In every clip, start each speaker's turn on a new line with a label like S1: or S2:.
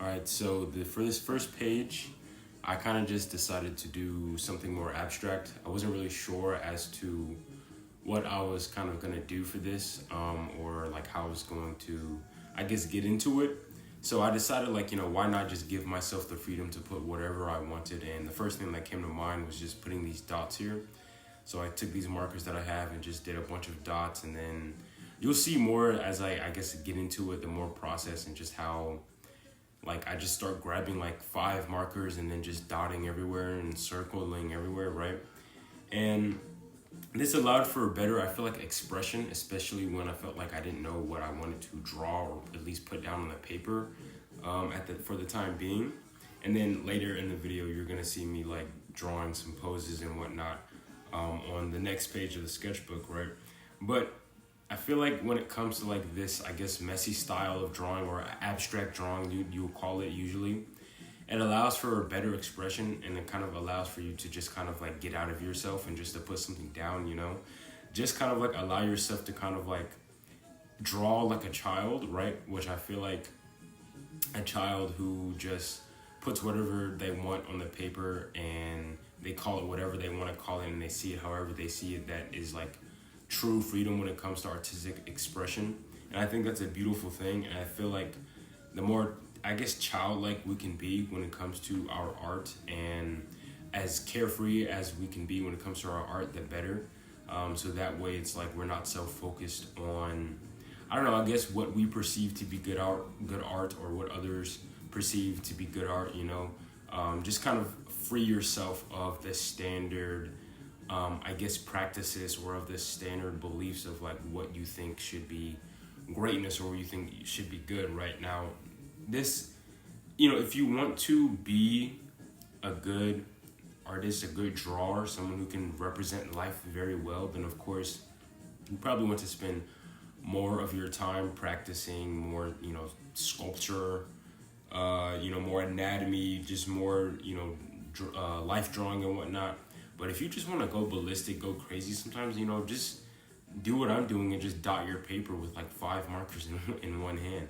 S1: All right, so for this first page, I kind of just decided to do something more abstract. I wasn't really sure as to what I was kind of gonna do for this, or like how I was going to, I guess, get into it. So I decided, like, why not just give myself the freedom to put whatever I wanted. And the first thing that came to mind was just putting these dots here. So I took these markers that I have and just did a bunch of dots, and then you'll see more as I guess get into it, the more process and just how like I just start grabbing like 5 markers and then just dotting everywhere and circling everywhere, right? And this allowed for a better, I feel like, expression, especially when I felt like I didn't know what I wanted to draw or at least put down on the paper for the time being. And then later in the video, you're gonna see me like drawing some poses and whatnot on the next page of the sketchbook, right? But I feel like when it comes to like this, I guess, messy style of drawing or abstract drawing, you call it usually, it allows for a better expression, and it kind of allows for you to just kind of like get out of yourself and just to put something down, just kind of like allow yourself to kind of like draw like a child, right? Which I feel like a child who just puts whatever they want on the paper and they call it whatever they want to call it, and they see it however they see it, that is like true freedom when it comes to artistic expression. And I think that's a beautiful thing, and I feel like the more, I guess, childlike we can be when it comes to our art, and as carefree as we can be when it comes to our art, the better. So that way it's like we're not so focused on, I don't know, I guess what we perceive to be good art, or what others perceive to be good art, just kind of free yourself of the standard I guess practices, or of the standard beliefs of like what you think should be greatness or what you think should be good right now. This, if you want to be a good artist, a good drawer, someone who can represent life very well, then of course you probably want to spend more of your time practicing more, sculpture, more anatomy, just more, life drawing and whatnot. But if you just want to go ballistic, go crazy sometimes, just do what I'm doing and just dot your paper with like 5 markers in one hand.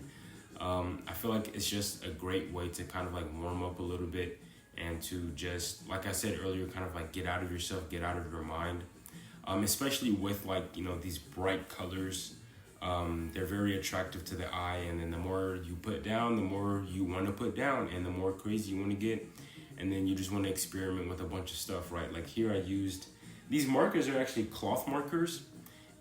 S1: I feel like it's just a great way to kind of like warm up a little bit, and to just, like I said earlier, kind of like get out of yourself, get out of your mind, especially with like, these bright colors. They're very attractive to the eye, and then the more you put down, the more you want to put down, and the more crazy you want to get. And then you just want to experiment with a bunch of stuff, right? Like here I used, these markers are actually cloth markers.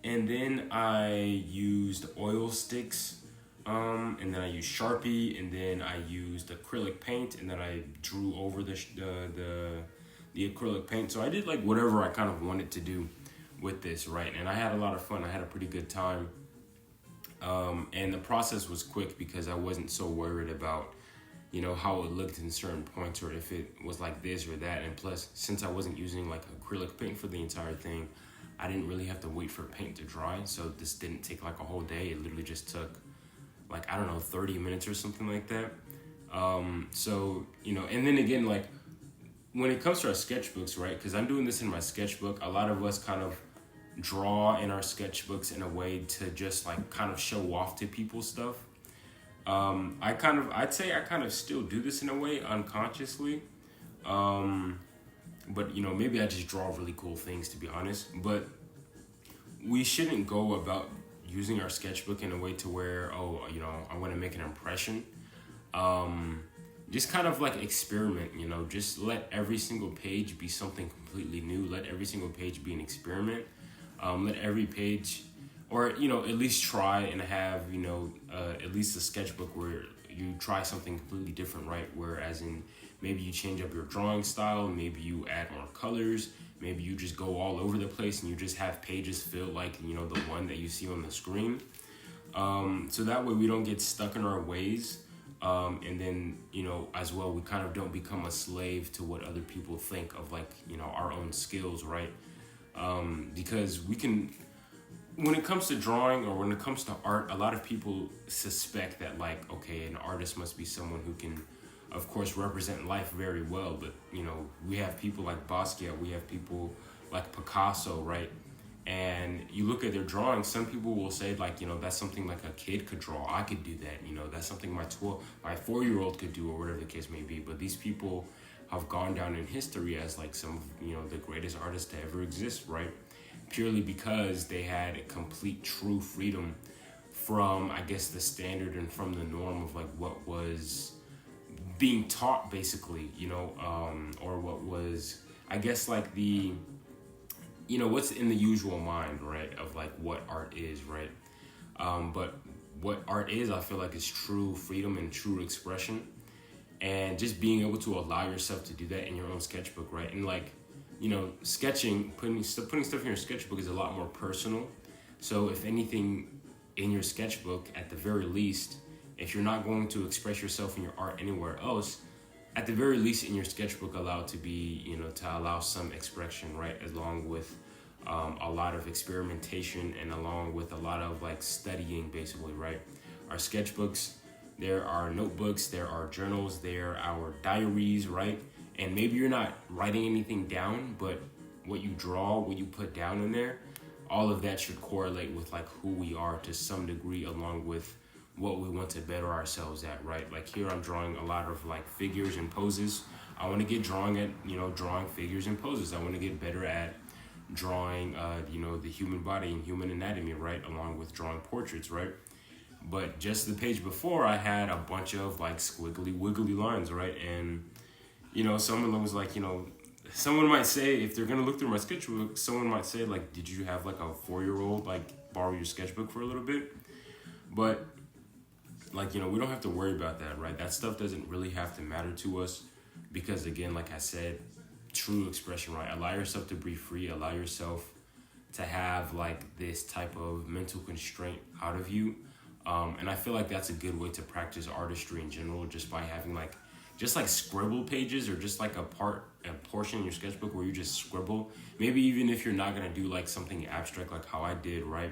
S1: And then I used oil sticks, and then I used Sharpie, and then I used acrylic paint, and then I drew over the acrylic paint. So I did like whatever I kind of wanted to do with this, right? And I had a lot of fun. I had a pretty good time. And the process was quick because I wasn't so worried about how it looked in certain points, or if it was like this or that. And plus, since I wasn't using like acrylic paint for the entire thing, I didn't really have to wait for paint to dry. So this didn't take like a whole day. It literally just took like, I don't know, 30 minutes or something like that. So, and then again, like when it comes to our sketchbooks, right? Because I'm doing this in my sketchbook, a lot of us kind of draw in our sketchbooks in a way to just like kind of show off to people stuff. I'd say I kind of still do this in a way unconsciously. But maybe I just draw really cool things, to be honest. But we shouldn't go about using our sketchbook in a way to where, I want to make an impression. Just kind of like experiment, just let every single page be something completely new. Let every single page be an experiment. Let every page, or at least try and have at least a sketchbook where you try something completely different, right? Whereas in maybe you change up your drawing style, maybe you add more colors, maybe you just go all over the place and you just have pages filled like the one that you see on the screen. So that way we don't get stuck in our ways, and then as well we kind of don't become a slave to what other people think of like our own skills, right? Because we can, when it comes to drawing or when it comes to art, a lot of people suspect that like, okay, an artist must be someone who can, of course, represent life very well. But we have people like Basquiat, we have people like Picasso, right? and you look at their drawings, some people will say like, that's something like a kid could draw. I could do that. That's something my 4-year-old could do, or whatever the case may be. But these people have gone down in history as like some of, the greatest artists to ever exist, right? Purely because they had complete true freedom from, I guess, the standard and from the norm of like what was being taught, basically, or what was, I guess, like the, what's in the usual mind, right, of like what art is, right? But what art is, I feel like, is true freedom and true expression, and just being able to allow yourself to do that in your own sketchbook, right? And like, sketching, putting stuff in your sketchbook is a lot more personal. So if anything in your sketchbook, at the very least, if you're not going to express yourself in your art anywhere else, at the very least in your sketchbook, allow to be, to allow some expression, right? Along with a lot of experimentation, and along with a lot of like studying, basically, right? Our sketchbooks, there are notebooks, there are journals, there are our diaries, right? And maybe you're not writing anything down, but what you draw, what you put down in there, all of that should correlate with like who we are to some degree, along with what we want to better ourselves at, right? Like here I'm drawing a lot of like figures and poses. I want to get drawing figures and poses. I want to get better at drawing, the human body and human anatomy, right? Along with drawing portraits, right? But just the page before, I had a bunch of like squiggly wiggly lines, right? And, someone was like, someone might say, if they're going to look through my sketchbook, someone might say like, did you have like a 4-year-old like borrow your sketchbook for a little bit? But like, we don't have to worry about that, right? That stuff doesn't really have to matter to us, because again, like I said, true expression, right? Allow yourself to be free, allow yourself to have like this type of mental constraint out of you. And I feel like that's a good way to practice artistry in general, just by having like, just like scribble pages, or just like a portion in your sketchbook where you just scribble. Maybe even if you're not gonna do like something abstract like how I did, right?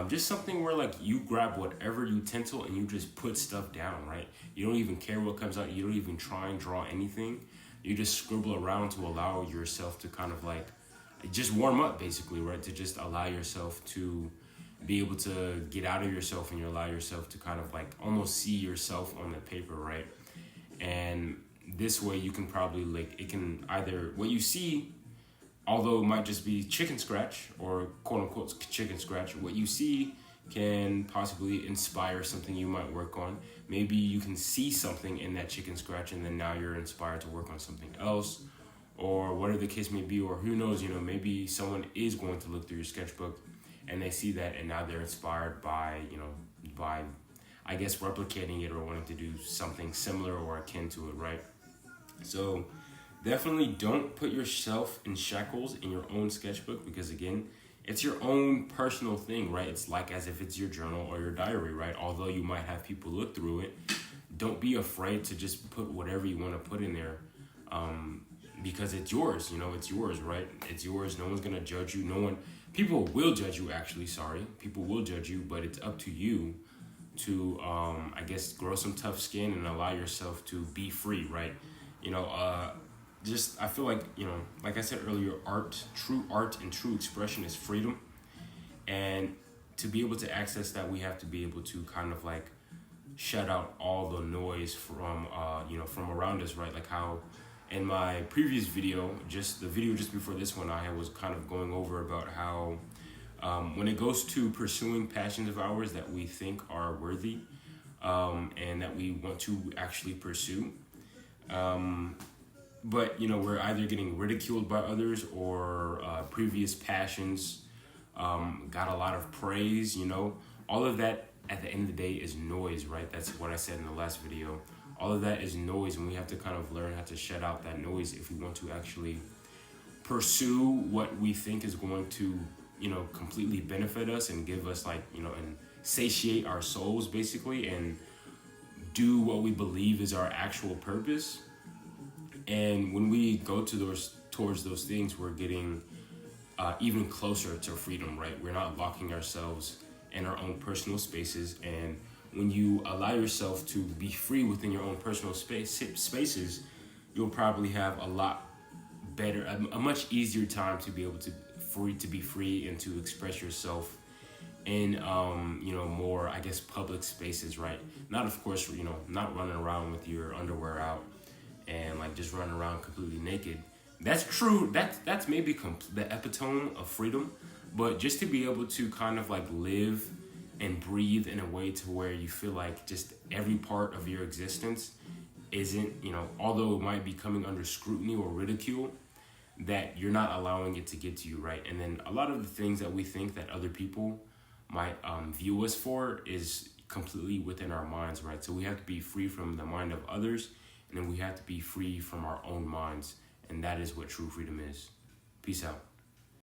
S1: Just something where like you grab whatever utensil and you just put stuff down, right? You don't even care what comes out. You don't even try and draw anything. You just scribble around to allow yourself to kind of like just warm up, basically, right? To just allow yourself to be able to get out of yourself, and you allow yourself to kind of like almost see yourself on the paper, right? And this way you can probably like, it can either, what you see, although it might just be chicken scratch or quote unquote chicken scratch, what you see can possibly inspire something you might work on. Maybe you can see something in that chicken scratch, and then now you're inspired to work on something else, or whatever the case may be. Or who knows, maybe someone is going to look through your sketchbook and they see that, and now they're inspired by, by, I guess, replicating it or wanting to do something similar or akin to it, right? So definitely don't put yourself in shackles in your own sketchbook, because again, it's your own personal thing, right? It's like as if it's your journal or your diary, right? Although you might have people look through it, don't be afraid to just put whatever you want to put in there, because it's yours, it's yours, right? It's yours. No one's going to judge you. People will judge you, actually, sorry. People will judge you, but it's up to you to, I guess, grow some tough skin and allow yourself to be free, right? I feel like, like I said earlier, true art and true expression is freedom. And to be able to access that, we have to be able to kind of like shut out all the noise from, from around us, right? Like how in my previous video, the video just before this one, I was kind of going over about how when it goes to pursuing passions of ours that we think are worthy, and that we want to actually pursue, but we're either getting ridiculed by others, or previous passions got a lot of praise. All of that at the end of the day is noise, right? That's what I said in the last video. All of that is noise, and we have to kind of learn how to shut out that noise if we want to actually pursue what we think is going to completely benefit us and give us like and satiate our souls, basically, and do what we believe is our actual purpose. And when we go towards those things, we're getting even closer to freedom, right? We're not locking ourselves in our own personal spaces. And when you allow yourself to be free within your own personal spaces, you'll probably have a lot better, a much easier time to be able to free to be free and to express yourself in more, I guess, public spaces, right? Not, of course, not running around with your underwear out and like just running around completely naked. That's true. That's maybe the epitome of freedom, but just to be able to kind of like live and breathe in a way to where you feel like just every part of your existence isn't, although it might be coming under scrutiny or ridicule, that you're not allowing it to get to you, right? And then a lot of the things that we think that other people might view us for is completely within our minds, right? So we have to be free from the mind of others, and then we have to be free from our own minds, and that is what true freedom is. Peace out.